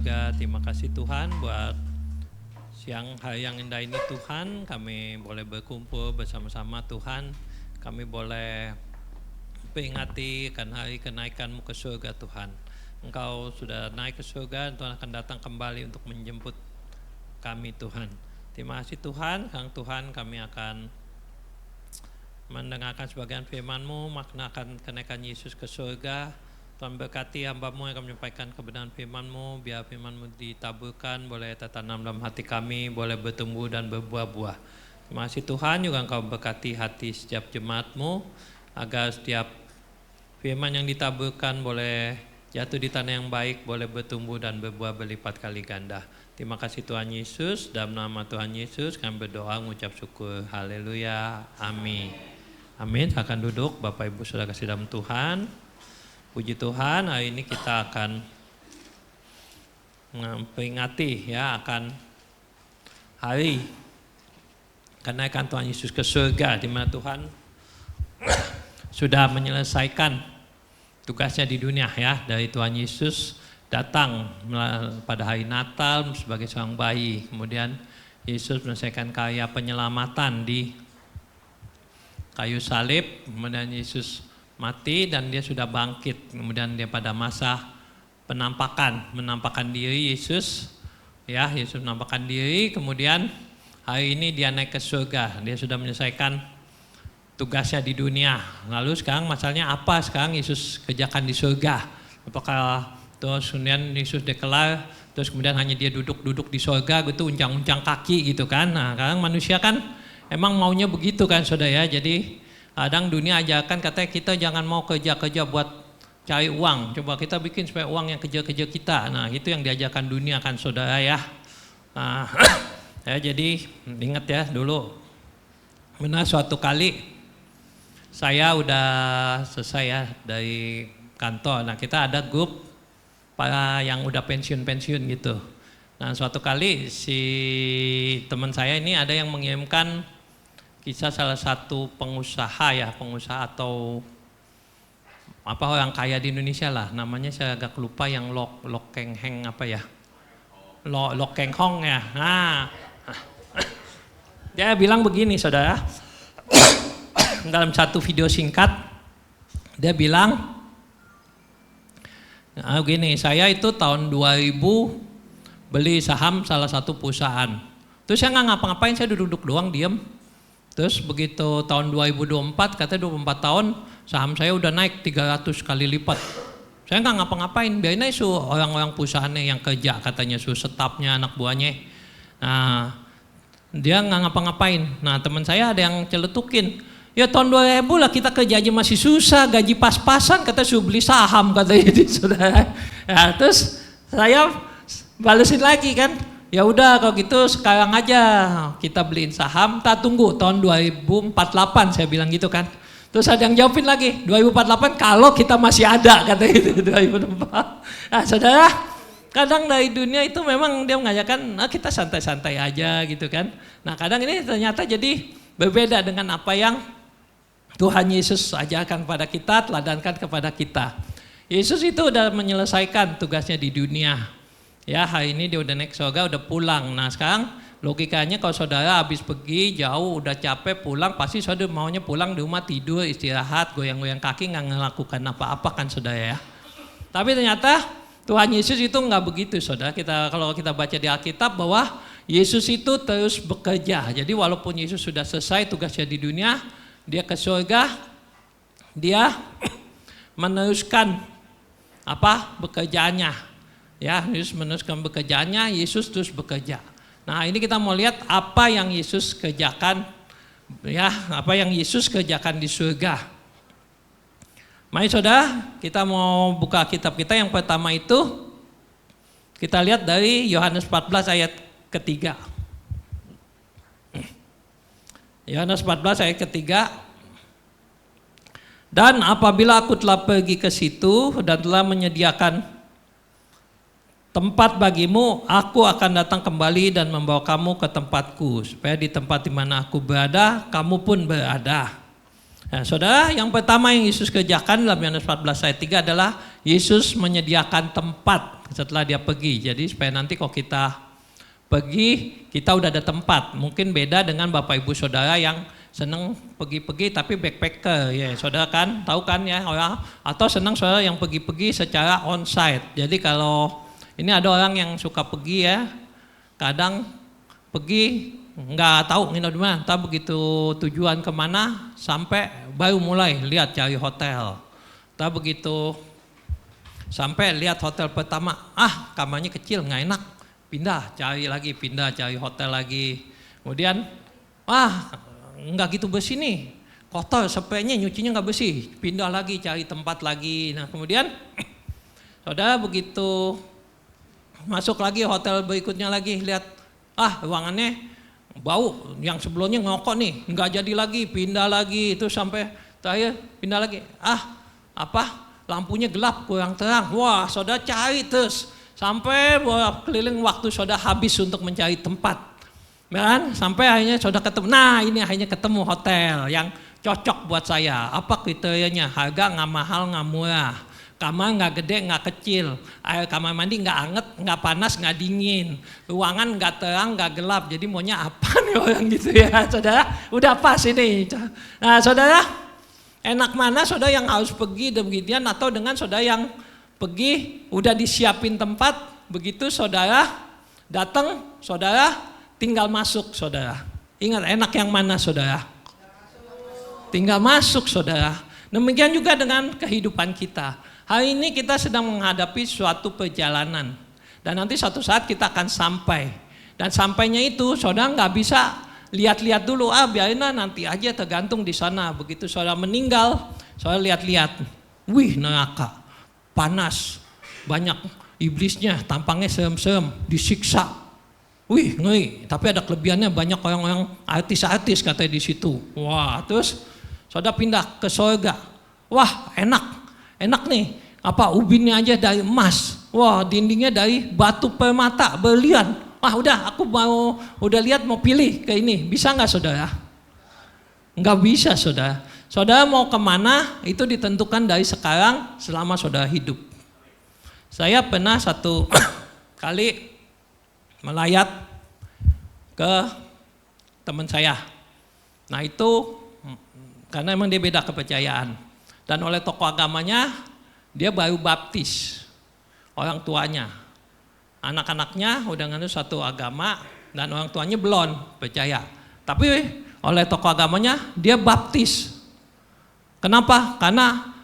Juga terima kasih Tuhan buat siang hari yang indah ini Tuhan, kami boleh berkumpul bersama-sama Tuhan, kami boleh peringati akan hari kenaikan-Mu ke surga Tuhan. Engkau sudah naik ke surga, Tuhan akan datang kembali untuk menjemput kami Tuhan. Terima kasih Tuhan, Kang Tuhan, kami akan mendengarkan sebagian firman-Mu, makna akan kenaikan Yesus ke surga. Tuhan berkati hamba-Mu yang akan menyampaikan kebenaran firman-Mu, biar firman-Mu ditaburkan, boleh tertanam dalam hati kami, boleh bertumbuh dan berbuah-buah. Terima kasih Tuhan, juga Engkau berkati hati setiap jemaat-Mu, agar setiap firman yang ditaburkan boleh jatuh di tanah yang baik, boleh bertumbuh dan berbuah berlipat kali ganda. Terima kasih Tuhan Yesus, dalam nama Tuhan Yesus kami berdoa mengucap syukur. Haleluya, amin. Amin, akan duduk Bapak Ibu Saudara kasih dalam Tuhan. Puji Tuhan, hari ini kita akan memperingati akan hari kenaikan Tuhan Yesus ke surga, di mana Tuhan sudah menyelesaikan tugasnya di dunia dari Tuhan Yesus datang pada hari Natal sebagai seorang bayi, kemudian Yesus menyelesaikan karya penyelamatan di kayu salib, kemudian Yesus mati dan dia sudah bangkit, kemudian dia pada masa menampakkan diri Yesus menampakkan diri, kemudian hari ini dia naik ke surga, dia sudah menyelesaikan tugasnya di dunia. Lalu sekarang masalahnya apa sekarang Yesus kerjakan di surga? Apakah terus kemudian Yesus dekelar, terus kemudian hanya dia duduk di surga gitu, uncang-uncang kaki gitu kan? Nah, sekarang manusia kan emang maunya begitu kan saudara ya, jadi kadang dunia ajarkan katanya kita jangan mau kerja-kerja buat cari uang, coba kita bikin supaya uang yang kerja-kerja kita. Nah itu yang diajarkan dunia kan saudara ya. Jadi ingat ya dulu, benar suatu kali saya udah selesai dari kantor. Nah kita ada grup para yang udah pensiun gitu. Nah suatu kali si teman saya ini ada yang mengirimkan kisah salah satu pengusaha atau orang kaya di Indonesia lah, namanya saya agak lupa, yang Lok Keng Heng Lok Keng Hong ya. Nah, dia bilang begini saudara, dalam satu video singkat dia bilang begini, saya itu tahun 2000 beli saham salah satu perusahaan, terus saya nggak ngapa-ngapain, saya duduk doang diem. Terus begitu tahun 2024, katanya 24 tahun saham saya udah naik 300 kali lipat. Saya nggak ngapa-ngapain, biarin aja orang-orang perusahaannya yang kerja, katanya stafnya, anak buahnya. Nah, dia nggak ngapa-ngapain. Nah, teman saya ada yang celetukin, ya tahun 2000 lah kita kerja aja masih susah, gaji pas-pasan, kata suruh beli saham, katanya itu saudara. Nah, terus saya balesin lagi kan, ya udah kalau gitu sekarang aja kita beliin saham, tak tunggu tahun 2048, saya bilang gitu kan. Terus ada yang jawabin lagi, 2048 kalau kita masih ada, katanya itu 2024. Nah saudara, kadang dari dunia itu memang dia mengajarkan kita santai-santai aja gitu kan. Nah kadang ini ternyata jadi berbeda dengan apa yang Tuhan Yesus ajarkan kepada kita, teladankan kepada kita. Yesus itu udah menyelesaikan tugasnya di dunia. Ya hari ini dia udah naik surga, udah pulang. Nah sekarang logikanya kalau saudara habis pergi jauh, udah capek pulang, pasti saudara maunya pulang di rumah tidur, istirahat, goyang-goyang kaki, nggak ngelakukan apa-apa kan saudara ya. Tapi ternyata Tuhan Yesus itu nggak begitu saudara. Kalau kita baca di Alkitab bahwa Yesus itu terus bekerja. Jadi walaupun Yesus sudah selesai tugasnya di dunia, dia ke surga, dia meneruskan bekerjaannya. Ya, Yesus meneruskan bekerjaannya, Yesus terus bekerja. Nah, ini kita mau lihat apa yang Yesus kerjakan, apa yang Yesus kerjakan di surga. Mari saudara, kita mau buka kitab kita. Yang pertama itu kita lihat dari Yohanes 14 ayat ketiga. Yohanes 14 ayat ketiga. Dan apabila aku telah pergi ke situ dan telah menyediakan tempat bagimu, aku akan datang kembali dan membawa kamu ke tempatku, supaya di tempat di mana aku berada, kamu pun berada. Nah, saudara, yang pertama yang Yesus kerjakan dalam Yohanes 14 ayat 3 adalah Yesus menyediakan tempat setelah dia pergi. Jadi supaya nanti kalau kita pergi, kita udah ada tempat. Mungkin beda dengan Bapak Ibu Saudara yang senang pergi-pergi tapi backpacker, ya saudara kan, tahu kan ya orang, atau senang saudara yang pergi-pergi secara onsite. Jadi kalau ini ada orang yang suka pergi ya, kadang pergi nggak tahu nginep di mana, entah begitu tujuan kemana sampai baru mulai lihat cari hotel, entah begitu sampai lihat hotel pertama, kamarnya kecil nggak enak, pindah cari hotel lagi, kemudian nggak gitu bersih nih, kotor, spraynya nyucinya nggak bersih, pindah lagi cari tempat lagi. Nah kemudian saudara begitu masuk lagi hotel berikutnya lagi, lihat ruangannya bau, yang sebelumnya ngokok nih, nggak jadi lagi, pindah lagi, itu sampai terakhir pindah lagi, lampunya gelap kurang terang, wah saudara cari terus sampai keliling, waktu saudara habis untuk mencari tempat. Kan? Sampai akhirnya saudara ketemu, ini akhirnya ketemu hotel yang cocok buat saya. Apa kriterianya? Harga nggak mahal, nggak murah, kamar nggak gede, nggak kecil, air kamar mandi nggak anget, nggak panas, nggak dingin, ruangan nggak terang, nggak gelap. Jadi maunya apa nih orang gitu ya, saudara? Udah pas ini. Nah saudara, enak mana saudara yang harus pergi demikian, atau dengan saudara yang pergi udah disiapin tempat, begitu saudara datang, saudara tinggal masuk saudara. Ingat, enak yang mana saudara? Tinggal masuk saudara. Demikian juga dengan kehidupan kita. Hari ini kita sedang menghadapi suatu perjalanan. Dan nanti suatu saat kita akan sampai. Dan sampainya itu saudara nggak bisa lihat-lihat dulu, biarin nanti aja, tergantung di sana. Begitu saudara meninggal, saudara lihat-lihat. Wih neraka, panas, banyak iblisnya, tampangnya serem-serem, disiksa. Wih ngeri, tapi ada kelebihannya, banyak orang-orang artis-artis katanya di situ. Wah, terus saudara pindah ke surga. Wah, enak nih. Ubinnya aja dari emas. Wah, dindingnya dari batu permata berlian. Udah, aku udah lihat, mau pilih ke ini. Bisa nggak saudara? Nggak bisa saudara. Saudara mau kemana itu ditentukan dari sekarang selama saudara hidup. Saya pernah satu kali melayat ke teman saya. Nah itu karena emang dia beda kepercayaan. Dan oleh tokoh agamanya dia baru baptis orang tuanya. Anak-anaknya udah nganut satu agama dan orang tuanya belum percaya. Tapi oleh tokoh agamanya dia baptis. Kenapa? Karena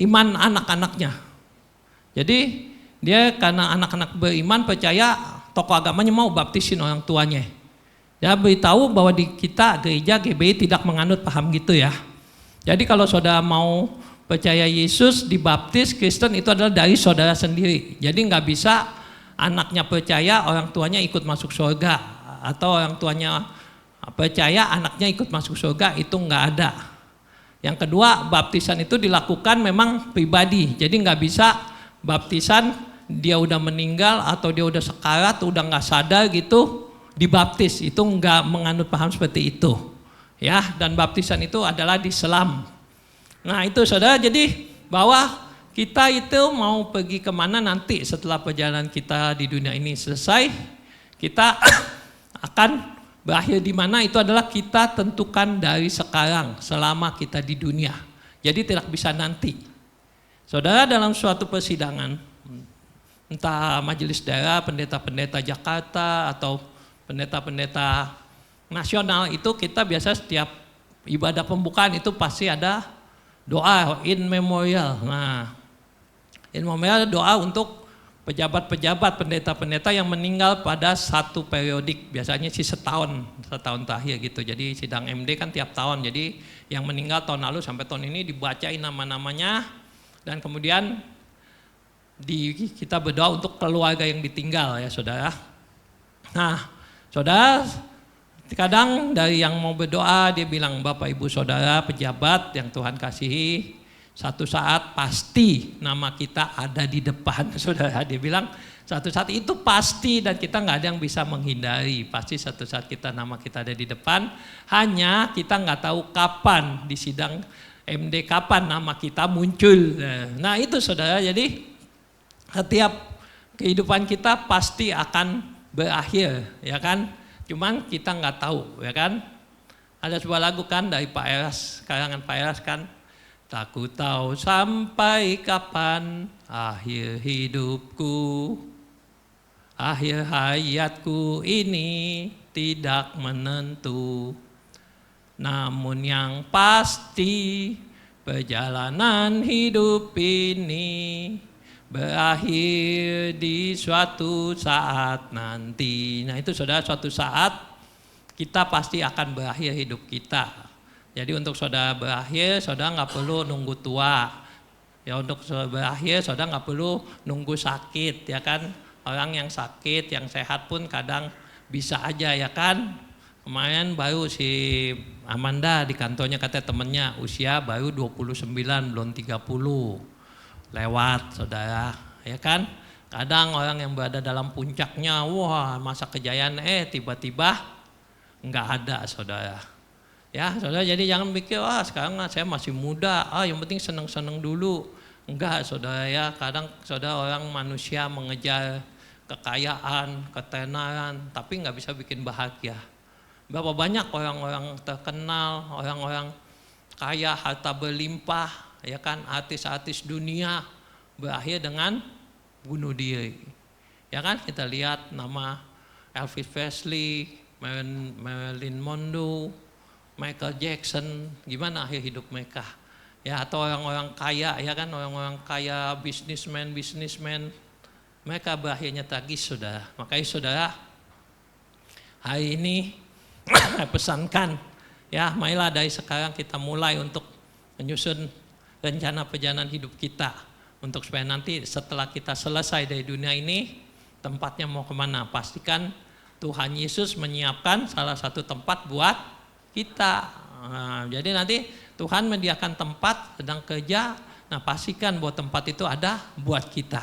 iman anak-anaknya. Jadi dia karena anak-anak beriman percaya, tokoh agamanya mau baptisin orang tuanya. Ya beritahu bahwa di kita gereja GBI tidak menganut paham gitu ya. Jadi kalau saudara mau percaya Yesus, dibaptis Kristen, itu adalah dari saudara sendiri. Jadi nggak bisa anaknya percaya orang tuanya ikut masuk surga, atau orang tuanya percaya anaknya ikut masuk surga, itu nggak ada. Yang kedua, baptisan itu dilakukan memang pribadi. Jadi nggak bisa baptisan dia udah meninggal atau dia udah sekarat, udah nggak sadar gitu dibaptis, itu nggak menganut paham seperti itu ya. Dan baptisan itu adalah di selam. Nah itu saudara, jadi bahwa kita itu mau pergi kemana nanti setelah perjalanan kita di dunia ini selesai, kita akan berakhir di mana, itu adalah kita tentukan dari sekarang selama kita di dunia. Jadi tidak bisa nanti. Saudara, dalam suatu persidangan, entah majelis daerah, pendeta-pendeta Jakarta atau pendeta-pendeta nasional, itu kita biasa setiap ibadah pembukaan itu pasti ada doa in memorial. Nah, in memorial doa untuk pejabat-pejabat, pendeta-pendeta yang meninggal pada satu periodik, biasanya sih setahun terakhir gitu. Jadi sidang MD kan tiap tahun, jadi yang meninggal tahun lalu sampai tahun ini dibacain nama-namanya, dan kemudian kita berdoa untuk keluarga yang ditinggal ya saudara. Nah saudara, kadang dari yang mau berdoa dia bilang, Bapak Ibu Saudara pejabat yang Tuhan kasihi, satu saat pasti nama kita ada di depan saudara. Dia bilang satu saat itu pasti, dan kita nggak ada yang bisa menghindari, pasti satu saat nama kita ada di depan. Hanya kita nggak tahu kapan di sidang MD, kapan nama kita muncul. Nah itu saudara, jadi setiap kehidupan kita pasti akan berakhir, ya kan? Cuman kita nggak tahu, ya kan? Ada sebuah lagu kan dari Pak Eras, karangan Pak Eras kan, tak ku tahu sampai kapan akhir hidupku, akhir hayatku ini tidak menentu. Namun yang pasti perjalanan hidup ini berakhir di suatu saat nanti. Nah itu saudara, suatu saat kita pasti akan berakhir hidup kita. Jadi untuk saudara berakhir, saudara nggak perlu nunggu tua. Ya untuk saudara berakhir, saudara nggak perlu nunggu sakit, ya kan? Orang yang sakit, yang sehat pun kadang bisa aja, ya kan? Kemarin baru si Amanda di kantornya katanya temennya usia baru 29 belum 30. Lewat saudara, ya kan? Kadang orang yang berada dalam puncaknya, wah masa kejayaan tiba-tiba nggak ada saudara. Ya saudara, jadi jangan pikir sekarang saya masih muda, yang penting seneng-seneng dulu. Enggak saudara ya, kadang saudara orang manusia mengejar kekayaan, ketenaran, tapi nggak bisa bikin bahagia. Berapa banyak orang-orang terkenal, orang-orang kaya, harta berlimpah, ya kan, artis-artis dunia berakhir dengan bunuh diri. Ya kan, kita lihat nama Elvis Presley, Marilyn Monroe, Michael Jackson, gimana akhir hidup mereka. Ya, atau orang-orang kaya, ya kan, orang-orang kaya, bisnismen, mereka berakhirnya tragis saudara. Makanya saudara, hari ini saya pesankan, ya marilah dari sekarang kita mulai untuk menyusun rencana perjalanan hidup kita, untuk supaya nanti setelah kita selesai dari dunia ini, tempatnya mau kemana. Pastikan Tuhan Yesus menyiapkan salah satu tempat buat kita. Nah, jadi nanti Tuhan menyediakan tempat sedang kerja, nah pastikan bahwa tempat itu ada buat kita.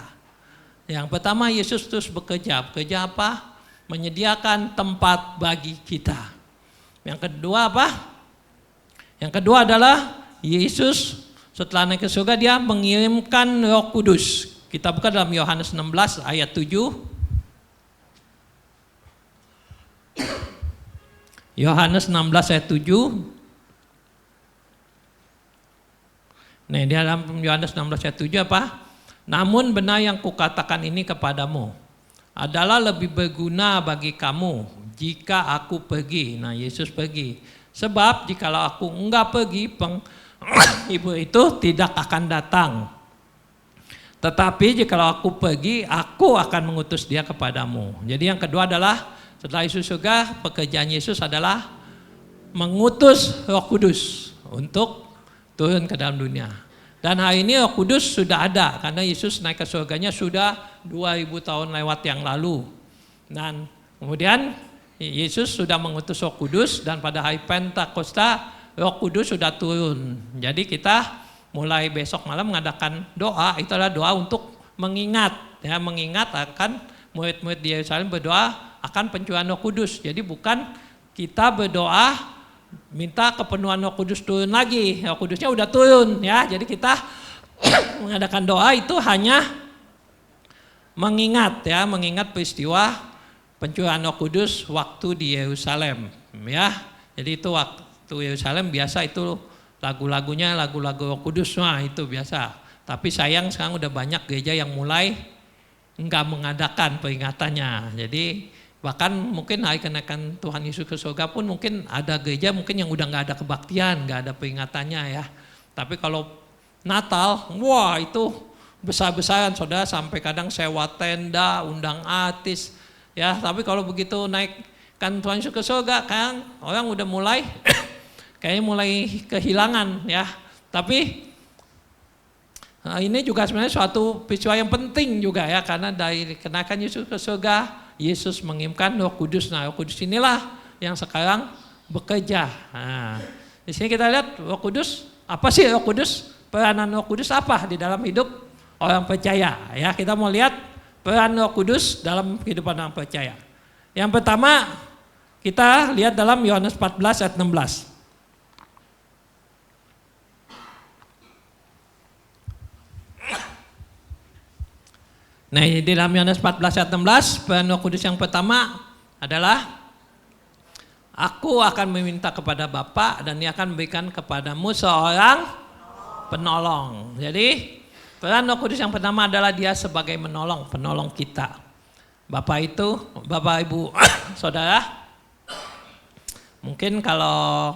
Yang pertama, Yesus terus bekerja apa? Menyediakan tempat bagi kita. Yang kedua apa? Yang kedua adalah Yesus setelah naik ke surga dia mengirimkan Roh Kudus. Kita buka dalam Yohanes 16 ayat 7. Yohanes 16 ayat 7. Nah, di dalam Yohanes 16 ayat 7 apa? Namun benar yang kukatakan ini kepadamu adalah lebih berguna bagi kamu jika aku pergi. Nah, Yesus pergi. Sebab jikalau aku enggak pergi, ibu itu tidak akan datang. Tetapi jikalau aku pergi, aku akan mengutus dia kepadamu. Jadi yang kedua adalah setelah Yesus surga, pekerjaan Yesus adalah mengutus Roh Kudus untuk turun ke dalam dunia. Dan hari ini Roh Kudus sudah ada karena Yesus naik ke surganya sudah 2000 tahun lewat yang lalu. Dan kemudian Yesus sudah mengutus Roh Kudus dan pada hari Pentakosta Roh Kudus sudah turun. Jadi kita mulai besok malam mengadakan doa, itu adalah doa untuk mengingat, ya, mengingat akan murid-murid di Yerusalem berdoa akan pencurahan Roh Kudus. Jadi bukan kita berdoa minta kepenuhan Roh Kudus turun lagi, Roh Kudusnya udah turun, ya. Jadi kita mengadakan doa itu hanya mengingat, ya, mengingat peristiwa pencurahan Roh Kudus waktu di Yerusalem, ya. Jadi itu waktu Yerusalem biasa itu lagu-lagunya lagu-lagu Roh Kudus, wah itu biasa. Tapi sayang sekarang udah banyak gereja yang mulai enggak mengadakan peringatannya. Jadi bahkan mungkin hari kenaikan Tuhan Yesus ke surga pun mungkin ada gereja mungkin yang udah nggak ada kebaktian, nggak ada peringatannya, ya. Tapi kalau Natal, wah itu besar-besaran saudara, sampai kadang sewa tenda, undang artis, ya. Tapi kalau begitu naikkan Tuhan Yesus ke surga, kan orang udah mulai kayaknya mulai kehilangan, ya. Tapi ini juga sebenarnya suatu peristiwa yang penting juga, ya, karena dari kenaikan Yesus ke surga, Yesus mengirimkan Roh Kudus. Nah, Roh Kudus inilah yang sekarang bekerja. Nah, di sini kita lihat Roh Kudus, apa sih Roh Kudus? Peranan Roh Kudus apa di dalam hidup orang percaya? Ya, kita mau lihat peran Roh Kudus dalam kehidupan orang percaya. Yang pertama, kita lihat dalam Yohanes 14 ayat 16. Nah, di dalam Yohanes 14 ayat 16, peran Roh Kudus yang pertama adalah Aku akan meminta kepada Bapa dan Dia akan memberikan kepadamu seorang penolong. Jadi peran Roh Kudus yang pertama adalah Dia sebagai penolong kita. Bapak Ibu, Saudara, mungkin kalau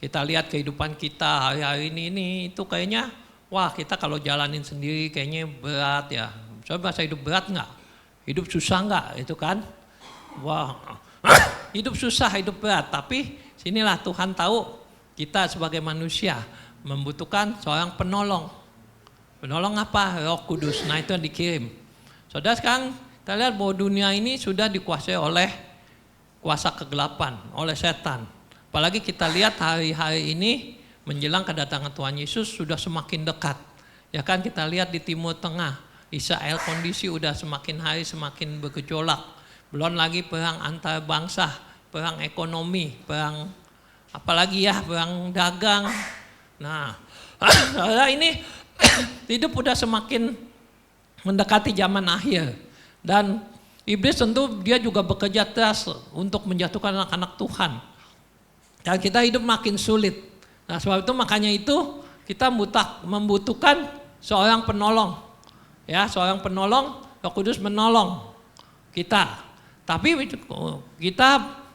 kita lihat kehidupan kita hari-hari ini itu kayaknya, wah kita kalau jalanin sendiri kayaknya berat ya. Coba saya hidup berat nggak? Hidup susah nggak? Itu kan? Wah, hidup susah, hidup berat. Tapi sinilah Tuhan tahu kita sebagai manusia membutuhkan seorang penolong. Penolong apa? Roh Kudus. Nah itu yang dikirim. Saudara, sekarang kita lihat bahwa dunia ini sudah dikuasai oleh kuasa kegelapan, oleh setan. Apalagi kita lihat hari-hari ini menjelang kedatangan Tuhan Yesus sudah semakin dekat. Ya kan, kita lihat di Timur Tengah, Israel kondisi udah semakin hari semakin bergejolak. Belum lagi perang antar bangsa, perang ekonomi, perang apalagi ya, perang dagang. Nah, ini hidup udah semakin mendekati zaman akhir. Dan iblis tentu dia juga bekerja keras untuk menjatuhkan anak-anak Tuhan. Dan kita hidup makin sulit. Nah, sebab itu makanya itu kita membutuhkan seorang penolong. Ya, seorang penolong, Roh Kudus menolong kita. Tapi kita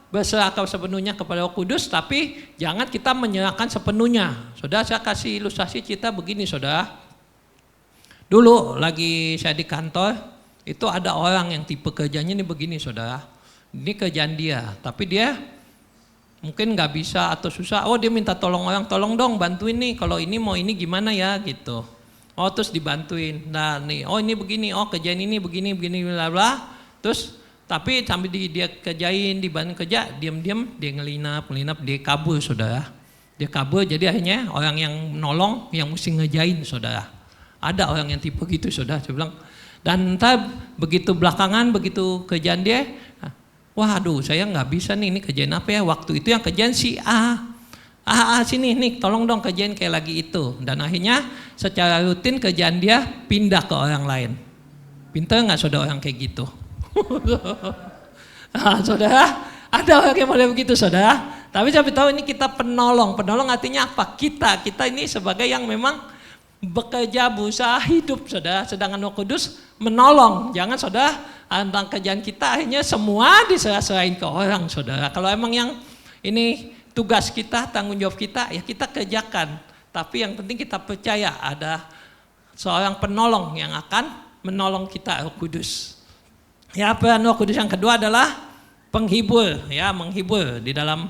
berserahkan sepenuhnya kepada Roh Kudus, tapi jangan kita menyerahkan sepenuhnya. Saudara, saya kasih ilustrasi cerita begini, saudara. Dulu lagi saya di kantor, itu ada orang yang tipe kerjanya ini begini, saudara. Ini kerjaan dia, tapi dia mungkin nggak bisa atau susah. Oh, dia minta tolong orang, tolong dong bantuin nih. Kalau ini mau ini gimana ya gitu. Oh, terus dibantuin. Nah nih, oh ini begini, oh kerjaan ini begini, bla bla. Terus tapi sambil dia kerjain, dibantu kerja, diam-diam dia ngelinap, dia kabur, saudara. Dia kabur, jadi akhirnya orang yang nolong yang mesti ngejain, saudara. Ada orang yang tipe gitu, saudara. Saya bilang, dan entah begitu belakangan, begitu kerjaan dia, waduh saya nggak bisa nih, ini kerjaan apa ya? Waktu itu yang kerjaan si sini nih, tolong dong kerjain kayak lagi itu. Dan akhirnya secara rutin kerjaan dia pindah ke orang lain. Pintar nggak saudara orang kayak gitu? Nah, saudara, ada orang yang model begitu, saudara. Tapi saya tahu ini kita penolong. Penolong artinya apa? Kita ini sebagai yang memang bekerja berusaha hidup, saudara. Sedangkan Roh Kudus menolong. Jangan saudara tentang kerjaan kita akhirnya semua diserah-serahin ke orang, saudara. Kalau emang yang ini tugas kita, tanggung jawab kita, ya kita kerjakan. Tapi yang penting kita percaya ada seorang penolong yang akan menolong kita, Roh Kudus. Ya, peran Roh Kudus yang kedua adalah penghibur, ya, menghibur di dalam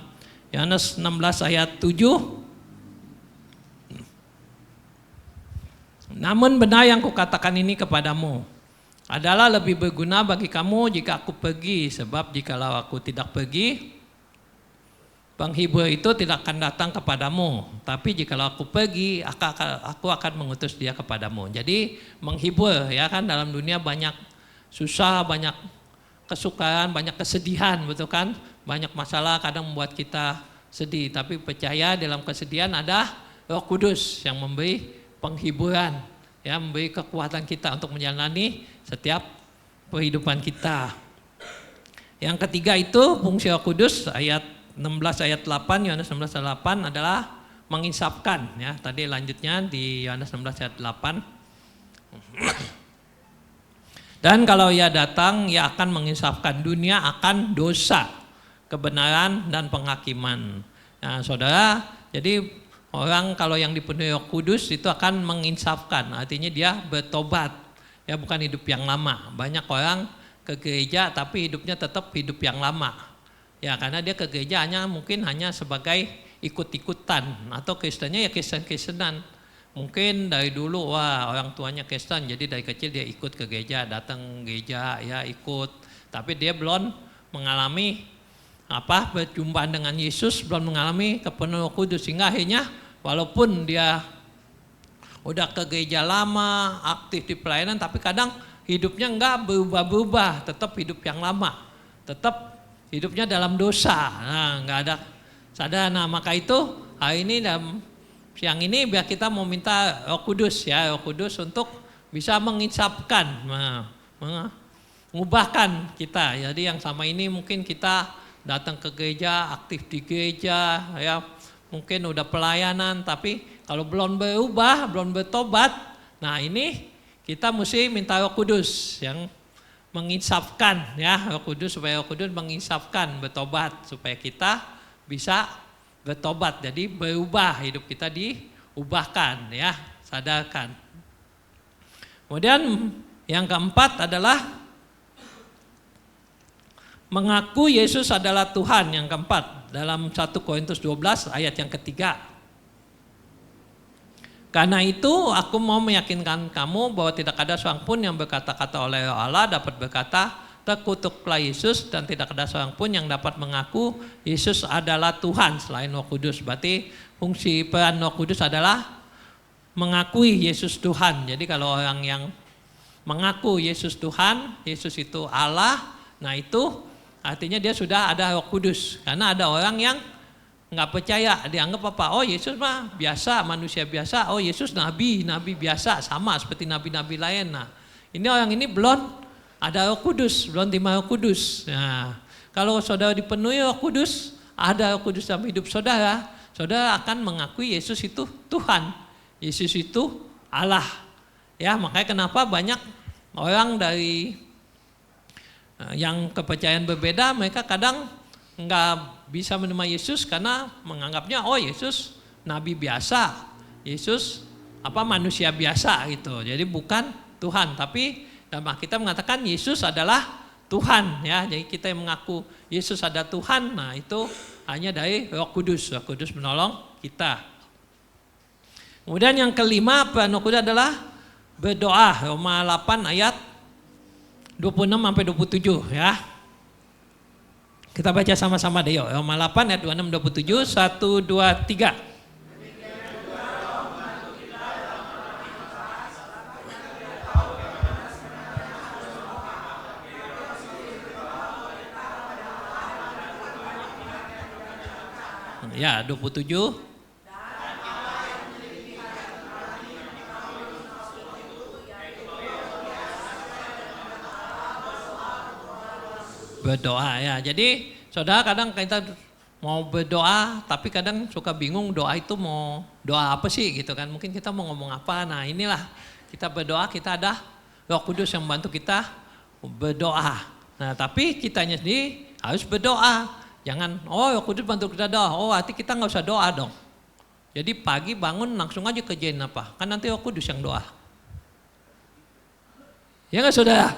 Yohanes 16 ayat 7. Namun benar yang kukatakan ini kepadamu adalah lebih berguna bagi kamu jika aku pergi, sebab jikalau aku tidak pergi, penghibur itu tidak akan datang kepadamu. Tapi jikalau aku pergi, aku akan mengutus dia kepadamu. Jadi menghibur, ya kan, dalam dunia banyak susah, banyak kesukaan, banyak kesedihan, betul kan? Banyak masalah kadang membuat kita sedih, tapi percaya dalam kesedihan ada Roh Kudus yang memberi penghiburan, ya, memberi kekuatan kita untuk menjalani setiap kehidupan kita. Yang ketiga itu fungsi Roh Kudus, ayat 16 ayat 8, Yohanes 16 ayat 8 adalah menginsafkan, ya. Tadi lanjutnya di Yohanes 16 ayat 8. Dan kalau ia datang, ia akan menginsafkan dunia akan dosa, kebenaran, dan penghakiman. Nah, saudara, jadi orang kalau yang dipenuhi Roh Kudus itu akan menginsafkan, artinya dia bertobat, ya, bukan hidup yang lama. Banyak orang ke gereja tapi hidupnya tetap hidup yang lama, ya, karena dia ke gereja mungkin hanya sebagai ikut-ikutan, atau Kristennya ya Kristen-Kristenan. Mungkin dari dulu orang tuanya Kristen, jadi dari kecil dia ikut ke gereja, datang gereja, ya ikut. Tapi dia belum mengalami perjumpaan dengan Yesus, belum mengalami kepenuhan Roh Kudus, sehingga akhirnya walaupun dia udah ke gereja lama, aktif di pelayanan, tapi kadang hidupnya enggak berubah-berubah, tetap hidup yang lama, tetap hidupnya dalam dosa. Nah, enggak ada sadar. Nah, maka itu hari ini dalam siang ini biar kita mau minta Roh Kudus, ya, Roh Kudus untuk bisa menginsafkan. Nah, mengubahkan kita. Jadi yang sama ini mungkin kita datang ke gereja, aktif di gereja, ya mungkin udah pelayanan, tapi kalau belum berubah, belum bertobat, nah ini kita mesti minta Roh Kudus yang menginsafkan, ya Roh Kudus, supaya Roh Kudus menginsafkan, bertobat, supaya kita bisa bertobat. Jadi berubah, hidup kita diubahkan, ya sadarkan. Kemudian yang keempat adalah mengaku Yesus adalah Tuhan, yang keempat dalam 1 Korintus 12 ayat yang ketiga. Karena itu aku mau meyakinkan kamu bahwa tidak ada seorang pun yang berkata-kata oleh Allah dapat berkata terkutuklah Yesus, dan tidak ada seorang pun yang dapat mengaku Yesus adalah Tuhan selain Roh Kudus. Berarti fungsi peran Roh Kudus adalah mengakui Yesus Tuhan. Jadi kalau orang yang mengaku Yesus Tuhan, Yesus itu Allah, nah itu artinya dia sudah ada Roh Kudus. Karena ada orang yang nggak percaya, dianggap apa? Oh Yesus mah biasa, manusia biasa. Oh Yesus nabi biasa, sama seperti nabi-nabi lain. Nah ini orang ini belum ada Roh Kudus, belum terima Roh Kudus. Nah kalau saudara dipenuhi Roh Kudus, ada Roh Kudus dalam hidup saudara, saudara akan mengakui Yesus itu Tuhan, Yesus itu Allah. Ya makanya kenapa banyak orang dari yang kepercayaan berbeda, mereka kadang nggak bisa menerima Yesus karena menganggapnya oh Yesus nabi biasa, Yesus manusia biasa gitu. Jadi bukan Tuhan, tapi dalam Alkitab mengatakan Yesus adalah Tuhan, ya. Jadi kita yang mengaku Yesus ada Tuhan, nah itu hanya dari Roh Kudus. Roh Kudus menolong kita. Kemudian yang kelima peran Roh Kudus adalah berdoa. Roma 8 ayat 26 sampai 27, ya. Kita baca sama-sama deh yuk. Roma 8 ayat 26 27, 1 2 3. Ya, 27. Berdoa, ya. Jadi saudara kadang kita mau berdoa tapi kadang suka bingung doa itu mau doa apa sih gitu kan. Mungkin kita mau ngomong apa. Nah inilah kita berdoa, kita ada Roh Kudus yang membantu kita berdoa. Nah tapi kitanya sendiri harus berdoa. Jangan Roh Kudus bantu kita doa, arti kita gak usah doa dong. Jadi pagi bangun langsung aja kerjain apa, kan nanti Roh Kudus yang doa. Ya gak saudara?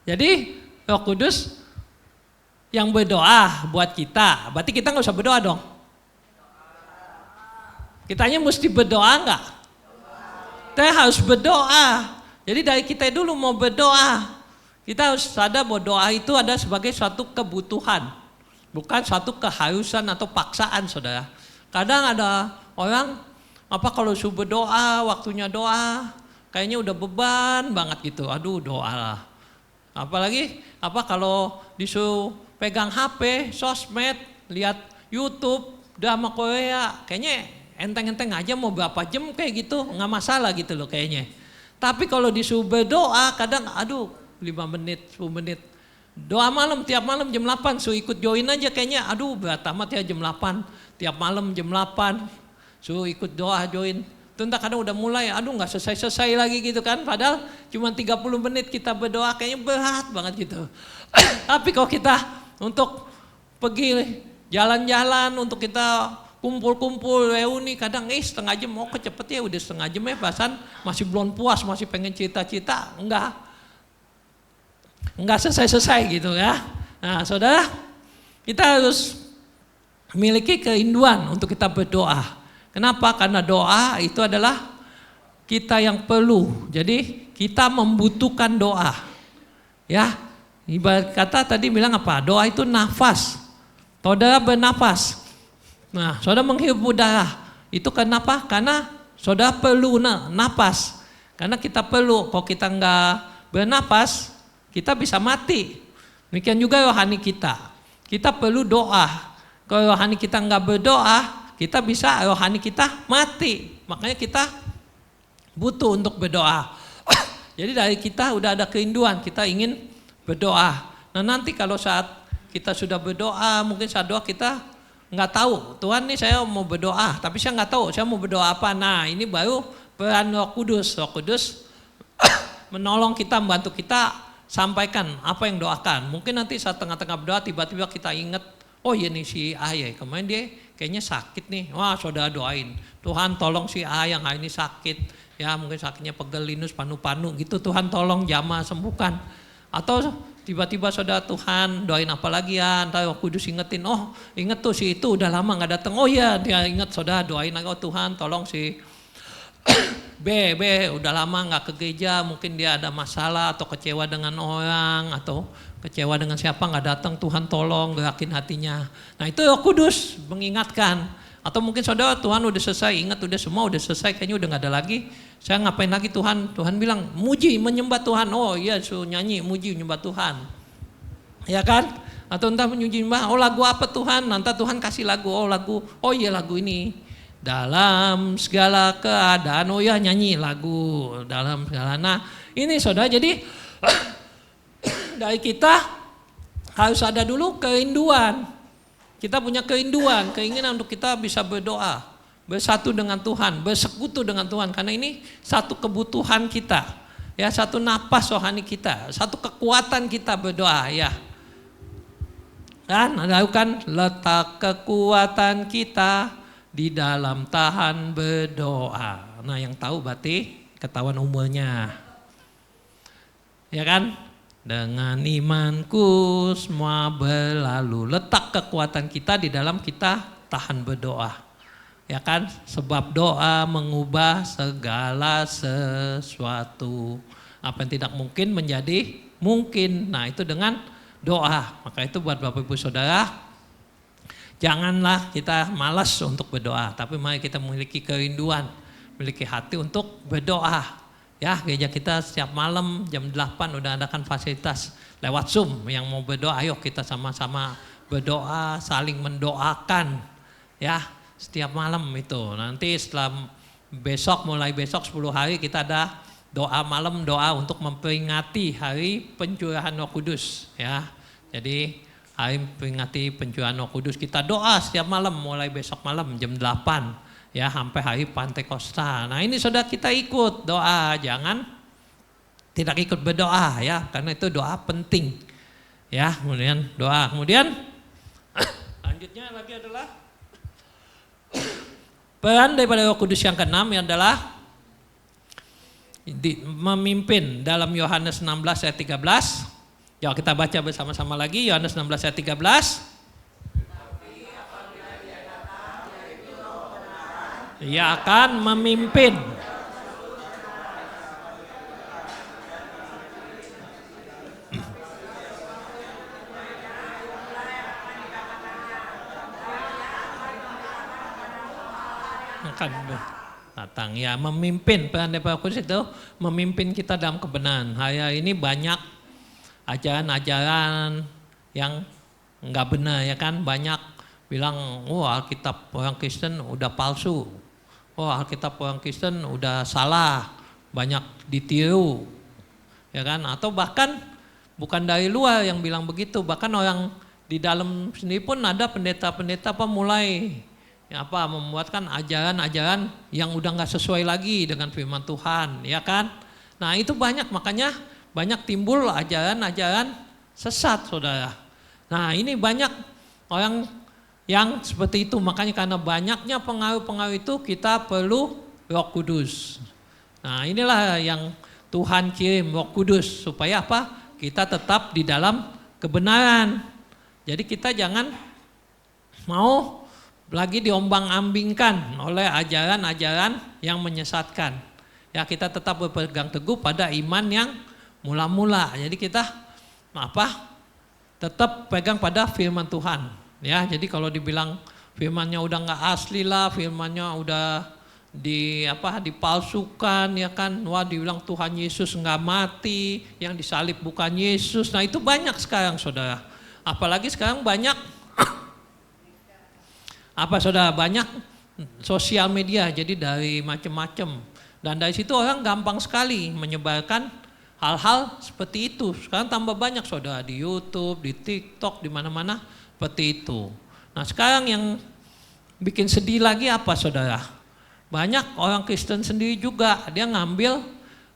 Jadi Roh Kudus yang berdoa buat kita, berarti kita gak usah berdoa dong. Kitanya mesti berdoa gak? Kita harus berdoa. Jadi dari kita dulu mau berdoa, kita harus sadar bahwa doa itu ada sebagai suatu kebutuhan, bukan suatu keharusan atau paksaan, saudara. Kadang ada orang kalau suruh berdoa, waktunya doa, kayaknya udah beban banget gitu. Aduh doa lah. Apalagi kalau disuruh pegang HP, sosmed, lihat YouTube, drama Korea, kayaknya enteng-enteng aja mau berapa jam kayak gitu, nggak masalah gitu loh kayaknya. Tapi kalau disuruh berdoa, kadang 5 menit, 10 menit. Doa malam, tiap malam jam 8, suruh ikut join aja kayaknya, berat amat ya jam 8. Tiap malam jam 8, suruh ikut doa join. Tentu kadang udah mulai, nggak selesai-selesai lagi gitu kan. Padahal cuma 30 menit kita berdoa, kayaknya berat banget gitu. Tapi kalau kita untuk pergi jalan-jalan, untuk kita kumpul-kumpul, reuni, kadang setengah jam, kecepet ya udah setengah jam ya, bahkan masih belum puas, masih pengen cerita-cerita, enggak selesai-selesai gitu ya. Nah saudara, kita harus memiliki kerinduan untuk kita berdoa. Kenapa? Karena doa itu adalah kita yang perlu. Jadi kita membutuhkan doa. Ya, ibarat kata tadi bilang apa? Doa itu nafas. Saudara bernafas. Nah, saudara menghirup udara. Itu kenapa? Karena saudara perlu nafas. Karena kita perlu. Kalau kita enggak bernafas, kita bisa mati. Demikian juga rohani kita. Kita perlu doa. Kalau rohani kita enggak berdoa, kita bisa rohani kita mati. Makanya kita butuh untuk berdoa. Jadi dari kita udah ada kerinduan, kita ingin berdoa. Nah nanti kalau saat kita sudah berdoa, mungkin saat doa kita nggak tahu, Tuhan nih saya mau berdoa, tapi saya nggak tahu saya mau berdoa apa. Nah ini baru peran Roh Kudus. Roh Kudus menolong kita, membantu kita sampaikan apa yang doakan. Mungkin nanti saat tengah-tengah berdoa tiba-tiba kita ingat, oh iya nih si A ya, kemarin dia kayaknya sakit nih. Wah saudara doain, Tuhan tolong si A yang hari ini sakit. Ya mungkin sakitnya pegel, linus, panu-panu gitu, Tuhan tolong jamah sembuhkan. Atau tiba-tiba saudara, Tuhan doain apa lagi ya, entar Roh Kudus ingetin, oh inget tuh si itu udah lama gak datang. Oh iya dia inget, saudara doain lagi, oh Tuhan tolong si B udah lama gak ke gereja, mungkin dia ada masalah atau kecewa dengan orang atau kecewa dengan siapa gak datang, Tuhan tolong gerakin hatinya. Nah itu Roh Kudus mengingatkan. Atau mungkin saudara, Tuhan udah selesai, ingat udah semua udah selesai, kayaknya udah gak ada lagi, saya ngapain lagi Tuhan? Tuhan bilang muji, menyembah Tuhan. Oh iya suruh nyanyi, muji, menyembah Tuhan, ya kan? Atau entah menyembah, oh lagu apa Tuhan? Nanti Tuhan kasih lagu, oh iya lagu ini, dalam segala keadaan, oh ya nyanyi lagu dalam segala. Nah ini saudara, jadi dari kita harus ada dulu kerinduan. Kita punya kerinduan, keinginan untuk kita bisa berdoa, bersatu dengan Tuhan, bersekutu dengan Tuhan. Karena ini satu kebutuhan kita, ya satu napas rohani kita, satu kekuatan kita berdoa, ya. Kan, kan letak kekuatan kita di dalam tahan berdoa. Nah yang tahu berarti ketahuan umurnya, ya kan? Dengan imanku semua berlalu. Letak kekuatan kita di dalam kita tahan berdoa. Ya kan? Sebab doa mengubah segala sesuatu. Apa yang tidak mungkin menjadi mungkin. Nah itu dengan doa. Maka itu buat Bapak Ibu Saudara, janganlah kita malas untuk berdoa. Tapi mari kita memiliki kerinduan, memiliki hati untuk berdoa. Ya gereja kita setiap malam jam 8 udah adakan fasilitas lewat Zoom. Yang mau berdoa ayo kita sama-sama berdoa, saling mendoakan ya setiap malam itu. Nanti setelah besok, mulai besok 10 hari kita ada doa malam, doa untuk memperingati hari pencurahan Roh Kudus ya. Jadi hari memperingati pencurahan Roh Kudus, kita doa setiap malam mulai besok malam jam 8 ya sampai hari Pantekosta. Nah ini saudara kita ikut doa, jangan tidak ikut berdoa ya, karena itu doa penting ya. Kemudian doa, kemudian lanjutnya lagi adalah peran daripada Roh Kudus yang keenam yang adalah memimpin. Dalam Yohanes 16 ayat 13, ya kita baca bersama-sama lagi Yohanes 16 ayat 13. Ia akan memimpin. Akan datang ya, memimpin. Peran daripada Roh Kudus itu memimpin kita dalam kebenaran. Hari ini banyak ajaran-ajaran yang enggak benar ya kan, banyak bilang oh Alkitab orang Kristen udah palsu. Oh Alkitab orang Kristen udah salah, banyak ditiru, ya kan? Atau bahkan bukan dari luar yang bilang begitu, bahkan orang di dalam sendiri pun ada pendeta-pendeta mulai ya membuatkan ajaran-ajaran yang udah nggak sesuai lagi dengan firman Tuhan, ya kan? Nah itu banyak, makanya banyak timbul ajaran-ajaran sesat, saudara. Nah ini banyak orang yang seperti itu, makanya karena banyaknya pengaruh-pengaruh itu kita perlu Roh Kudus. Nah inilah yang Tuhan kirim, Roh Kudus, supaya apa? Kita tetap di dalam kebenaran. Jadi kita jangan mau lagi diombang-ambingkan oleh ajaran-ajaran yang menyesatkan. Ya kita tetap berpegang teguh pada iman yang mula-mula. Jadi kita tetap pegang pada firman Tuhan. Ya, jadi kalau dibilang firmannya udah nggak asli lah, firmannya udah dipalsukan, ya kan? Wah, dibilang Tuhan Yesus nggak mati, yang disalib bukan Yesus. Nah itu banyak sekarang, saudara. Apalagi sekarang banyak, saudara? Banyak sosial media, jadi dari macam-macam. Dan dari situ orang gampang sekali menyebarkan hal-hal seperti itu. Sekarang tambah banyak saudara di YouTube, di TikTok, di mana-mana seperti itu. Nah sekarang yang bikin sedih lagi apa saudara? Banyak orang Kristen sendiri juga, dia ngambil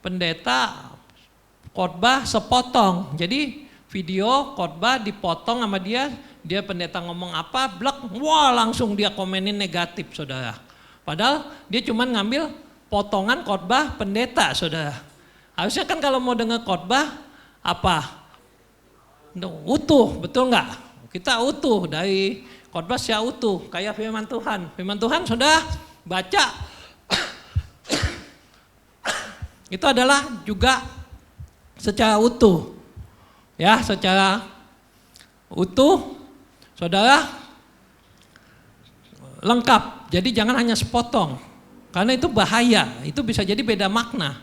pendeta khotbah sepotong. Jadi video khotbah dipotong sama dia pendeta ngomong apa, blek, wah langsung dia komenin negatif saudara. Padahal dia cuma ngambil potongan khotbah pendeta saudara. Harusnya kan kalau mau dengar khotbah apa? Utuh, betul nggak? Kita utuh dari khotbah secara utuh, kayak firman Tuhan. Firman Tuhan sudah baca, itu adalah juga secara utuh. Ya, secara utuh, saudara, lengkap. Jadi jangan hanya sepotong, karena itu bahaya, itu bisa jadi beda makna.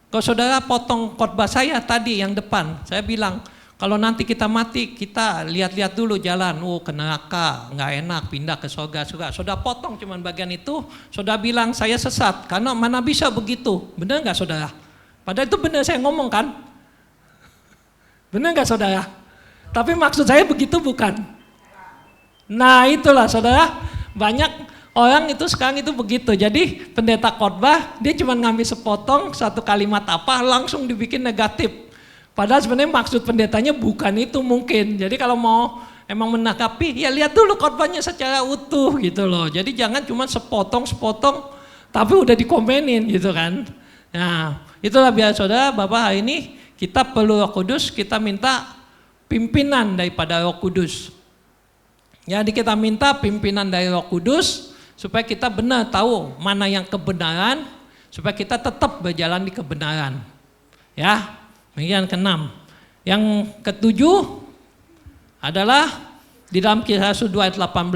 Kalau saudara potong khotbah saya tadi yang depan, saya bilang, kalau nanti kita mati, kita lihat-lihat dulu jalan, ke neraka, nggak enak, pindah ke surga. Saudara potong cuman bagian itu, saudara bilang saya sesat, karena mana bisa begitu, benar nggak saudara? Padahal itu benar saya ngomong kan? Benar nggak saudara? Tapi maksud saya begitu bukan? Nah itulah saudara, banyak orang itu sekarang itu begitu. Jadi pendeta khotbah, dia cuma ngambil sepotong, satu kalimat apa, langsung dibikin negatif. Padahal sebenarnya maksud pendetanya bukan itu mungkin. Jadi kalau mau emang menanggapi, ya lihat dulu khotbahnya secara utuh gitu loh. Jadi jangan cuma sepotong, tapi udah dikomenin gitu kan. Nah itulah biar saudara, Bapak hari ini kita perlu Roh Kudus, kita minta pimpinan daripada Roh Kudus. Jadi kita minta pimpinan dari Roh Kudus, supaya kita benar tahu mana yang kebenaran, supaya kita tetap berjalan di kebenaran. Ya. Yang keenam. Yang ketujuh adalah di dalam Kisah Rasul 2 ayat 18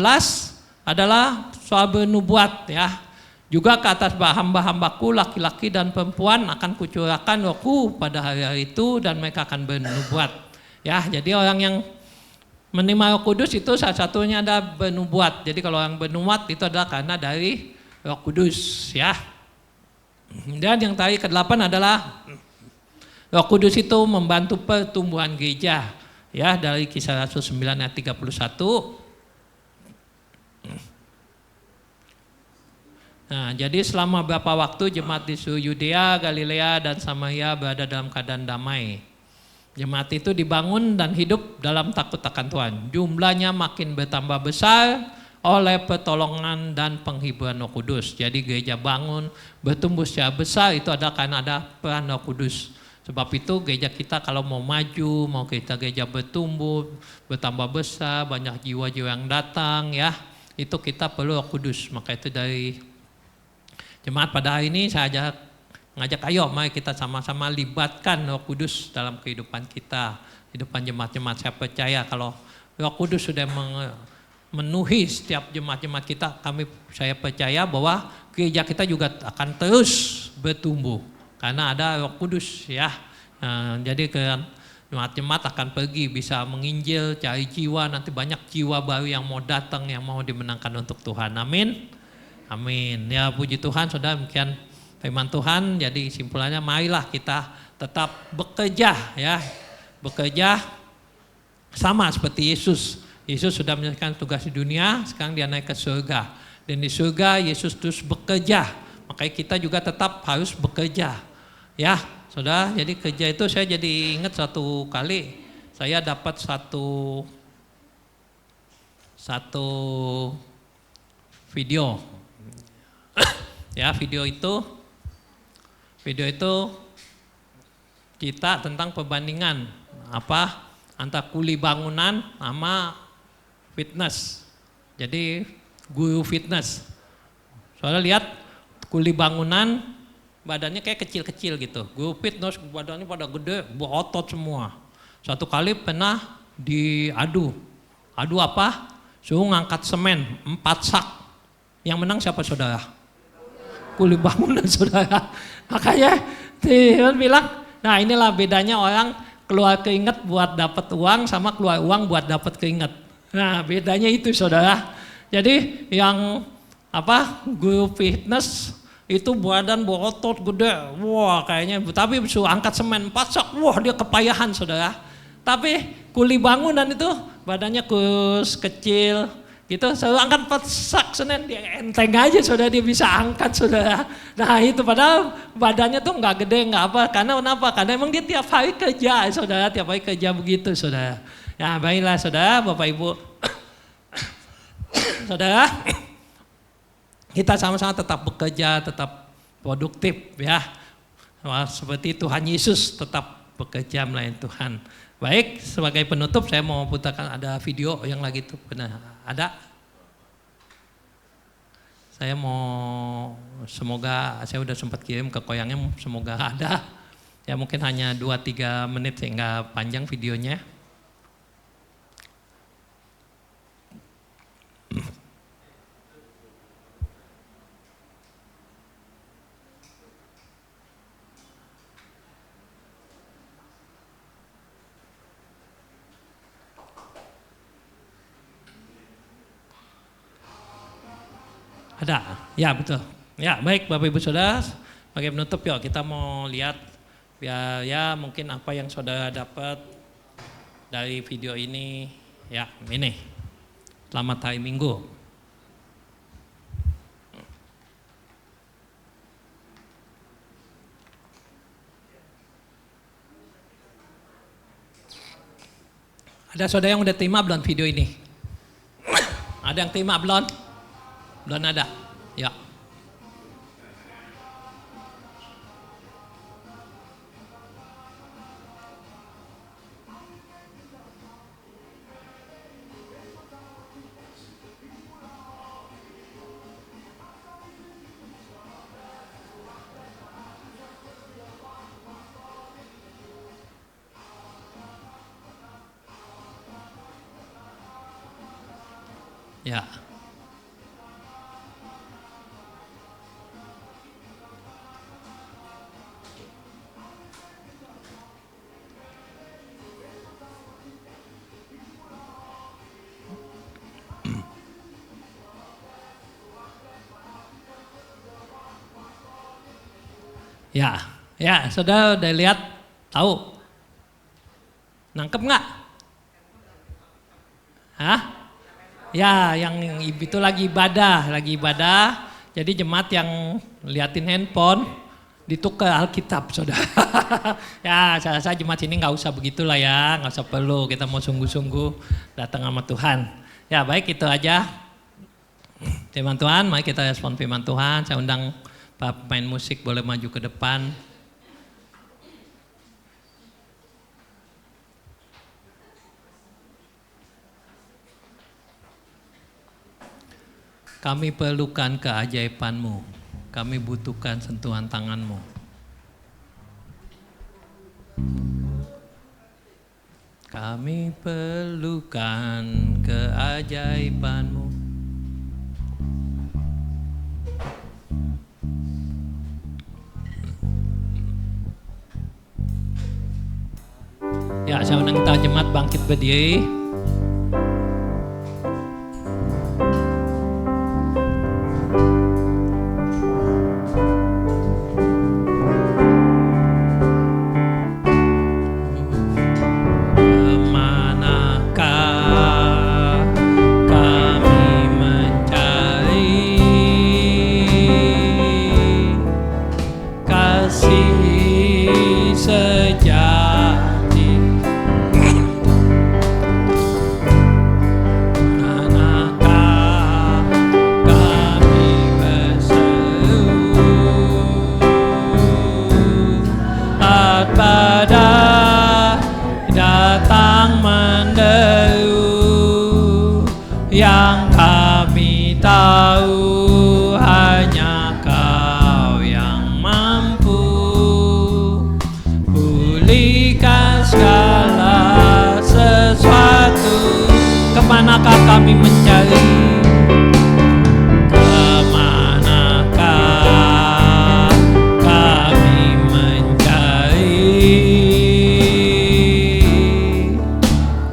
adalah soal bernubuat ya. Juga ke atas hamba-hambaku laki-laki dan perempuan akan kucurahkan rohku pada hari itu dan mereka akan bernubuat. Ya, jadi orang yang menerima Roh Kudus itu salah satunya ada bernubuat. Jadi kalau orang bernubuat itu adalah karena dari Roh Kudus ya. Dan yang tadi ke-8 adalah Roh Kudus itu membantu pertumbuhan gereja ya, dari Kisah Rasul 9 ayat 31. Nah, jadi selama beberapa waktu jemaat di seluruh Yudea, Galilea dan Samaria berada dalam keadaan damai. Jemaat itu dibangun dan hidup dalam takut akan Tuhan. Jumlahnya makin bertambah besar oleh pertolongan dan penghiburan Roh Kudus. Jadi gereja bangun, bertumbuh secara besar itu adalah karena ada peran Roh Kudus. Sebab itu gereja kita kalau mau maju, mau kita gereja bertumbuh, bertambah besar, banyak jiwa-jiwa yang datang ya, itu kita perlu Roh Kudus. Maka itu dari jemaat pada hari ini saya ngajak ayo mari kita sama-sama libatkan Roh Kudus dalam kehidupan kita, kehidupan jemaat-jemaat. Saya percaya kalau Roh Kudus sudah memenuhi setiap jemaat-jemaat kita, saya percaya bahwa gereja kita juga akan terus bertumbuh. Karena ada Roh Kudus ya, jadi jemaat-jemaat akan pergi bisa menginjil, cari jiwa, nanti banyak jiwa baru yang mau datang, yang mau dimenangkan untuk Tuhan. Amin, amin. Ya puji Tuhan, saudara, demikian firman Tuhan. Jadi simpulannya marilah kita tetap bekerja ya, bekerja sama seperti Yesus. Yesus sudah menyelesaikan tugas di dunia, sekarang dia naik ke surga. Dan di surga Yesus terus bekerja, makanya kita juga tetap harus bekerja. Ya, saudara, jadi kerja itu saya jadi ingat satu kali saya dapat satu video. Ya, video itu kita tentang perbandingan antara kuli bangunan sama fitness. Jadi guru fitness. Saudara lihat kuli bangunan badannya kayak kecil-kecil gitu. Guru fitness badannya pada gede, berotot semua. Satu kali pernah diadu. Adu apa? Suruh ngangkat semen 4 sak. Yang menang siapa saudara? Kuli bangunan saudara. Makanya dia bilang, nah inilah bedanya orang keluar keringat buat dapat uang sama keluar uang buat dapat keringat. Nah bedanya itu saudara. Jadi yang guru fitness itu badan berotot gede, wah kayaknya, tapi suruh angkat semen 4 sak, wah dia kepayahan saudara. Tapi kuli bangunan itu badannya kurus, kecil, gitu, suruh angkat 4 sak semen, dia enteng aja saudara, dia bisa angkat saudara. Nah itu padahal badannya tuh nggak gede, nggak apa, karena kenapa? Karena emang dia tiap hari kerja saudara, tiap hari kerja begitu saudara. Ya baiklah saudara, Bapak Ibu, saudara. Kita sama-sama tetap bekerja, tetap produktif ya. Seperti Tuhan Yesus tetap bekerja melayani Tuhan. Baik, sebagai penutup saya mau putarkan ada video yang lagi tuh benar ada. Saya mau, semoga saya udah sempat kirim ke koyangnya, semoga ada. Ya mungkin hanya 2-3 menit sehingga panjang videonya. Ada, ya betul. Ya baik Bapak Ibu Saudara, sebagai penutup yuk kita mau lihat ya mungkin apa yang saudara dapat dari video ini. Ya ini, selamat hari Minggu. Ada saudara yang udah terima belum video ini? Ada yang terima belum? Belum ada, ya. Ya. Ya, saudara udah lihat, tahu? Nangkep nggak? Hah? Ya, yang itu lagi ibadah. Jadi jemaat yang liatin handphone ditukar Alkitab, saudara. Ya, saya rasa jemaat ini nggak usah begitulah ya, nggak usah perlu. Kita mau sungguh-sungguh datang sama Tuhan. Ya, baik itu aja. Firman Tuhan, mari kita respon firman Tuhan. Saya undang Pak pemain musik boleh maju ke depan. Kami perlukan keajaiban-Mu, kami butuhkan sentuhan tangan-Mu. Kami perlukan keajaiban-Mu. Ya, saya undang kita jemaat bangkit berdiri. Kemanakah kami mencari? Kemanakah kami mencari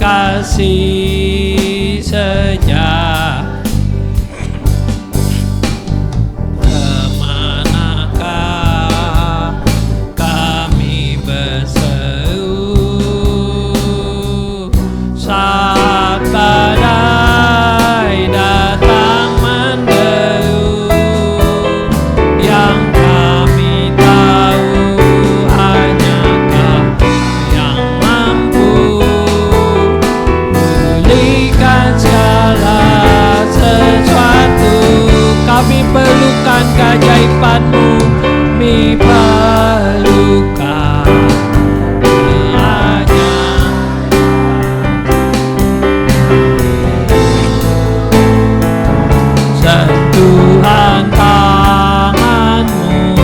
kasih sejati? Kemanakah saat badai datang menderu, yang kami tahu hanya Kau yang mampu pulihkan segala sesuatu. Kami perlukan keajaiban-Mu, kami perlukan sentuhan tangan-Mu.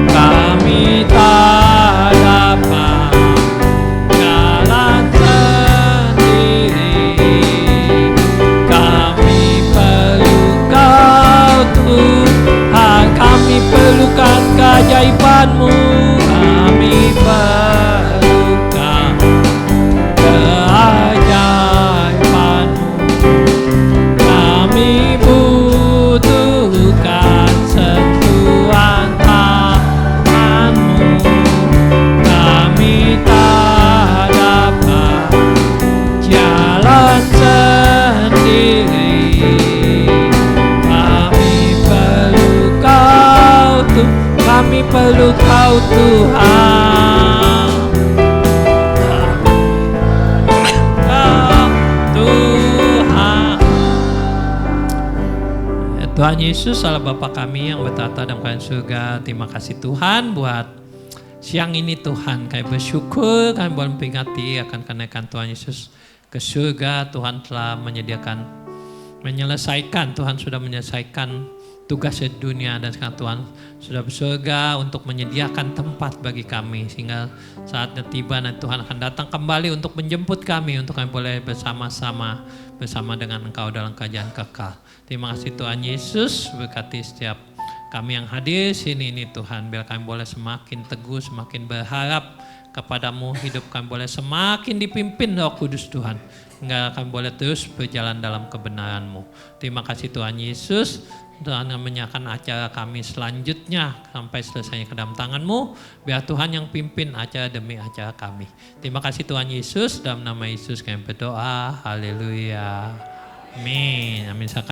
Kami tak dapat jalan sendiri, kami perlu Kau Tuhan. Kami perlukan keajaiban-Mu, kami perlukan keajaiban-Mu. Kami butuhkan sentuhan tangan-Mu. Kami tak dapat jalan sendiri, kami perlu Kau Tuhan. Kami perlu Kau Tuhan. Tuhan. Ya, Tuhan Yesus Allah Bapa kami yang bertata dalam kerajaan surga, terima kasih Tuhan buat siang ini Tuhan. Kami bersyukur kami boleh memperingati akan kenaikan Tuhan Yesus ke surga. Tuhan telah menyelesaikan, Tuhan sudah menyelesaikan tugas di dunia, dan sekarang Tuhan sudah bersurga untuk menyediakan tempat bagi kami, sehingga saatnya tiba dan Tuhan akan datang kembali untuk menjemput kami, untuk kami boleh bersama-sama dengan Engkau dalam kerajaan kekal. Terima kasih Tuhan Yesus, berkati setiap kami yang hadir sini ini Tuhan, biar kami boleh semakin teguh, semakin berharap kepadamu, hidup kami boleh semakin dipimpin Roh Kudus Tuhan, hingga kami boleh terus berjalan dalam kebenaran-Mu. Terima kasih Tuhan Yesus. Tuhan yang menyerahkan acara kami selanjutnya sampai selesainya ke dalam tangan-Mu. Biar Tuhan yang pimpin acara demi acara kami. Terima kasih Tuhan Yesus, dalam nama Yesus kami berdoa. Haleluya. Amin. Amin.